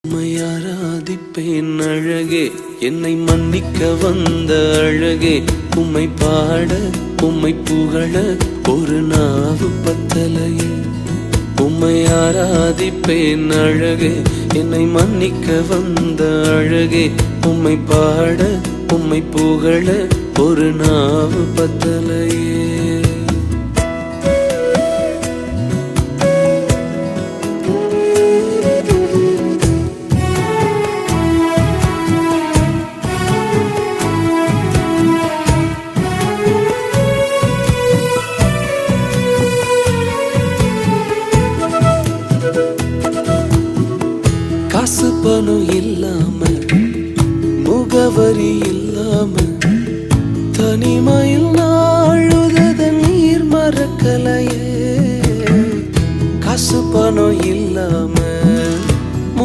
உம்மை ஆராதிப்பேன் அழகே, என்னை மன்னிக்க வந்த அழகே. உம்மை பாட உம்மை புகழ ஒரு நாவு பத்தலையே. உம்மை ஆராதிப்பேன் அழகே, என்னை மன்னிக்க வந்த அழகே. உம்மை பாட உம்மை புகழ ஒரு நாவு பத்தலையே. காசு பணம் இல்லாம, முகவரி இல்லாம, தனிமையில் நாழுத நீர் மறக்கலையே. காசு பணம் இல்லாம,